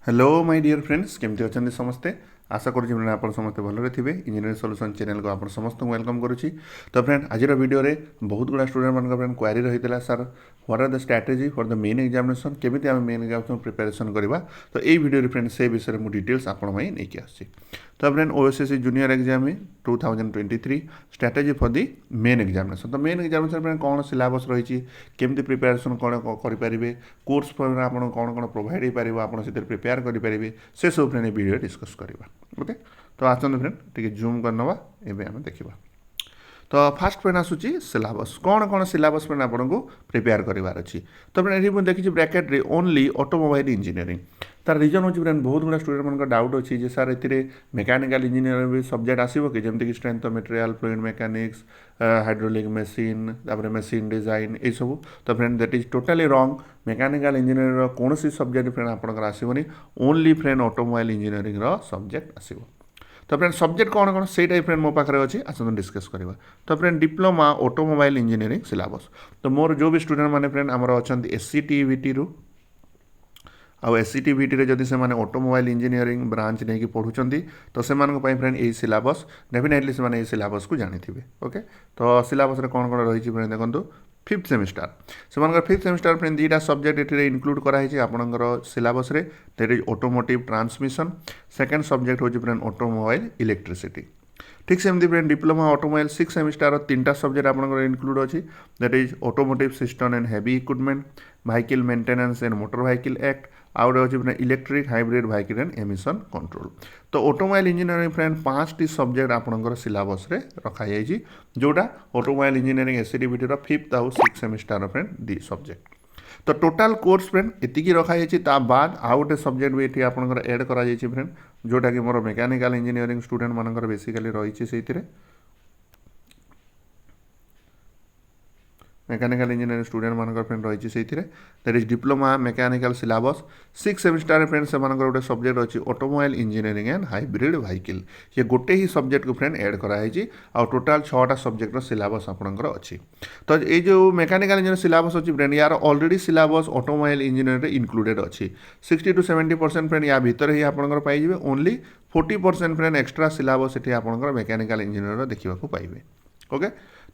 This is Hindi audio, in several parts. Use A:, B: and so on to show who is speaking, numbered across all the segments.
A: हेलो माय डियर फ्रेंड्स केमती अच्छा समस्ते आशा करुँच आप समस्त भलरे थे इंजीनियरिंग सॉल्यूशन चैनल को आप समस्त वेलकम करुँची। तो फ्रेंड आज वीडियो रे बहुत गुड़ा स्टूडेंट मान फ्रेंड क्वेरी रही है sir what are the strategy for the main examination केमी आम मेन एग्जामिनेशन प्रिपरेशन करवा। तो यही वीडियो फ्रेंड से विषय में डिटेल्स आपंपाई नहीं आसी। तो friend OSSC junior exam 2023 strategy for the main examination. तो मेन एग्जामिनेशन फ्रेंड कौन सिलेबस रही केमती प्रिपरेशन कौन करेंगे कोर्स फॉर आप कौन कौन प्रोवाइड हो पार आप प्रिपेयर करेंगे से सब फ्रेंड वीडियो डिस्कस करवा। ओके तो आसतु फ्रेंड टी जूम करनवा एवं आम देखा। तो फास्ट फ्रेंड आसूची सिलेबस कौन कौन सिलेबस फ्रेंड आपको प्रिपेयर करार अच्छी। तो फ्रेंड ये देखिए ब्रैकेट रे ओनली ऑटोमोबाइल इंजीनियरिंग तार रीजन हो फ्रेंड बहुत गुड़ा स्टूडेंट मान डाउट अच्छी जे सर ए मेकानिकल इंजीनियर भी सब्जेक्ट आसो कि जमीक strength of material fluid mechanics hydraulic machine तापर मशीन डिजाइन ये सब। तो friend that is totally wrong mechanical engineer कौन सब्जेक्ट फ्रेंड आपंकर आसोनी only friend automobile engineering subject आसो। तो फ्रेंड सब्जेक्ट कौन कौन से फ्रेंड मो पाखे अच्छे आसतु डिस्कस करवा। तो friend diploma automobile engineering syllabus. तो मोर जो भी स्टूडेंट मैंने फ्रेंड आमर अच्छा एससीटीवीटी रु आउ एससीटीवीटी जदि से ऑटोमोबाइल इंजीनियरिंग ब्रांच नहीं पढ़ुंट तो से फ्रेंड यही सिलेबस डेफिनेटली से सिलेबस को जानी थे। ओके तो सिलेबस कौन कौन रही फ्रेंड देखो फिफ्थ सेमिस्टर से फिफ्थ सेमिस्टर फ्रेंड दुईटा सब्जेक्ट ये इनक्लूड कराई आपंकर syllabus that is automotive transmission second subject हो फ्रेंड ऑटोमोबाइल इलेक्ट्रिसिटी। ठीक सेमती फ्रेंड डिप्लोमा ऑटोमोबाइल 6 सेमिस्टर तीनटा सब्जेक्ट आपंकर इनक्लूड अच्छी that is automotive system and heavy equipment vehicle maintenance and motor vehicle act आउ गोटे अच्छे electric hybrid vehicle and emission control. तो ऑटोमोबाइल इंजीनियरिंग फ्रेंड 5टी सब्जेक्ट आपंकर सिलेबस रखाई जोटा ऑटोमोबाइल इंजीनियरिंग एससीटीबीटी फिफ्थ आउ 6 सेमिस्टर फ्रेंड दी सब्जेक्ट। तो टोटाल कोर्स फ्रेंड एतिकी रखाई बाद आउ गोटे सब्जेक्ट भी ये आपंकर एड करा फ्रेंड जोटा कि मोर मेकानिकल इंजीनियरिंग स्टूडेंट मानकर बेसिकली रही से मेकानिकल इंजीनियरिंग स्टूडेंट मानकर फ्रेंड रही say that is diploma mechanical syllabus 6 semester friend से गोटे सब्जेक्ट अच्छी automobile engineering and hybrid vehicle ये गोटे ही सब्जेक्ट को फ्रेंड एड कराई आ टोटाल 6टा सब्जेक्टर सिलेबस आपंकर अच्छी। तो ये जो मेकानिकल इंजीनियर सिलेबस अच्छी फ्रेंड यार already syllabus automobile engineer included अच्छी 60 to 70% फ्रेंड या भितर ही आपंकर पाइबे ओनली 40% फ्रेंड एक्स्ट्रा सिलेबस ये आपंकर मेकानिकल इंजीनियर देखा पाइबे। ओके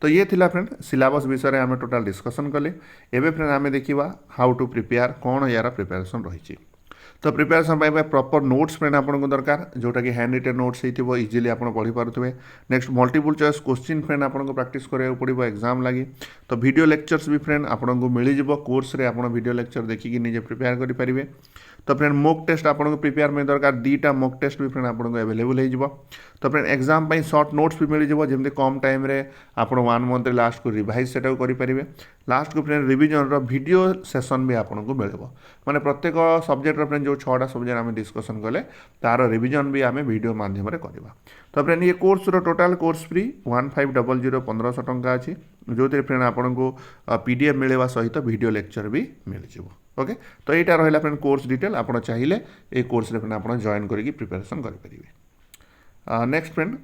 A: तो ये थिला फ्रेंड सिलेबस विषय आम टोटाल डिस्कसन कले। एवं फ्रेंड आम देखा हाउ टू प्रिपेयर कौन यार प्रिपेरेसन रही। तो प्रिपेरेसन प्रॉपर नोट्स फ्रेंड आपको दरकार जोटा कि हैंड रिटेन नोट्स हो इजिली आप पढ़ी पारे। Next multiple choice question friend आपको प्रैक्टिस करा पड़ो एग्जाम लगी। तो वीडियो लेक्चर्स भी फ्रेंड आपको मिल कोर्स रे आप वीडियो लेक्चर देखिए निजे प्रिपेयर करेंगे। तो फ्रेंड मोक टेस्ट आपको प्रिपेयर में दरकार 2टा मोक टेस्ट भी फ्रेंड आपको अवेलेबल हो। तो फ्रेंड एग्जाम पर सर्ट नोट्स भी मिल जमी कम टाइम आप 1 मंथ लास्ट को रिवाइज से करेंगे। लास्ट को फ्रेंड रिविजन वीडियो सेशन भी आपको मिल माने प्रत्येक सब्जेक्ट फ्रेंड जो 6टा सब्जेक्ट आम डिस्कसन कले तार रिविजन भी आम वीडियो माध्यम करवा। तो फ्रेंड ये कोर्स टोटाल कोर्स फ्री 1500 1500 टंका अच्छी जो फ्रेंड आपको पीडीएफ मिलवा सहित वीडियो लेक्चर भी मिल जाए। ओके तो यहाँ रहा फ्रेंड कोर्स डिटेल आप चाहिए ये कोर्स फ्रेंड आप जॉइन करके प्रिपेरेसन करेंगे। नेक्स्ट फ्रेंड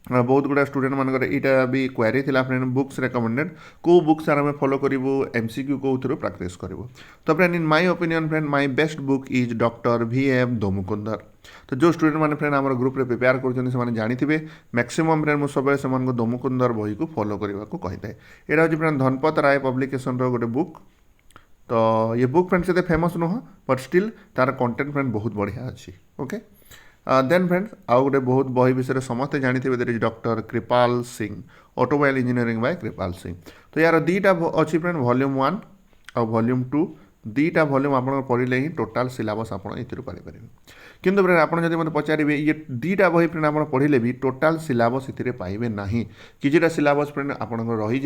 A: बहुत गुड़ा स्टूडेंट मानकर यहाँ भी क्वेरी थी फ्रेंड बुक्स रेकमेंडेड को बुक्स आम फॉलो करूँ एमसीक्यू को प्रैक्टिस करूँ। तो friend in my opinion friend my best book is doctor VM दोमुकुंदर। तो जो स्टूडेंट मैंने फ्रेंड आम ग्रुप रे प्रिपेयर कर जानी मैक्सिमम फ्रेंड मुझे सब दोमुकुंदर बही को फॉलो करने को कही था। यहाँ हूँ फ्रेंड धनपत राय पब्लिकेशन गोटे बुक। तो ये बुक फ्रेंड से फेमस नुह बट स्टिल तार कंटेंट फ्रेंड बहुत बढ़िया अच्छी। ओके देन फ्रेंड्स आउ गोटे बहुत बही विषय समस्ते जानते that is doctor Kripal Singh automobile engineering by Kripal Singh. तो यार 2टा अच्छी फ्रेंड वॉल्यूम 1 और वॉल्यूम 2 2टा वॉल्यूम आप पढ़ले ही टोटाल सिलेबस आप पारे। किंतु फ्रेंड आप मतलब पचारे ये 2टा बही फ्रेंड आप पढ़ले भी टोटाल सिलेबस ये पाइबे ना किटा सिलेबस फ्रेंड आप रही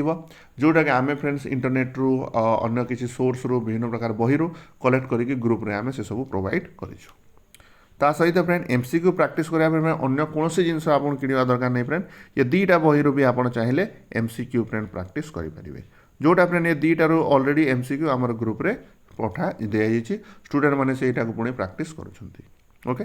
A: जोटा कि आम फ्रेंड्स इंटरनेट रु अन्य किसी सोर्स रु विभिन्न प्रकार बही रु कलेक्ट करके ग्रुप रे आम से सब प्रोवाइड करूँ। ता सहित फ्रेंड एमसीक्यू प्रैक्टिस करने अन्य कौन जिनस आप किणवा दरकार नहीं फ्रेंड ये 2टा बही रु भी आप चाहिए एमसीक्यू फ्रेंड प्रैक्टिस करेंगे जोटा फ्रेंड ये 2टा रु ऑलरेडी एमसीक्यू आम ग्रुप रे पठा दिखाई स्टूडेंट मैंने से पुणी प्रैक्टिस करुँच। ओके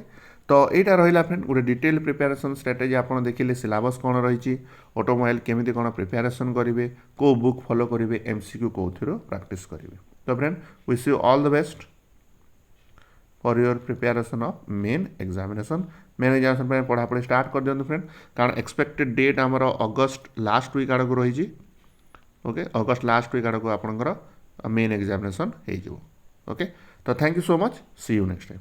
A: तो यहाँ रहा फ्रेंड गोटे डिटेल प्रिपेरेसन स्ट्रेटेजी आप देखिए सिलेबस कौन रही ऑटोमोबाइल केमी कौन प्रिपेरेसन करेंगे को बुक फॉलो करेंगे एमसीक्यू कौन प्रैक्टिस करेंगे। तो friend wish you all the best for your preparation of main examination पढ़ापढ़ी स्टार्ट कर दियंतु फ्रेंड कारण एक्सपेक्टेड डेट आमर अगस्ट लास्ट वीक आड़ को रही ओके अगस्ट लास्ट वीक आड़ को आपंकर मेन एग्जामिनेशन हो ओके तो thank you so much see you next time.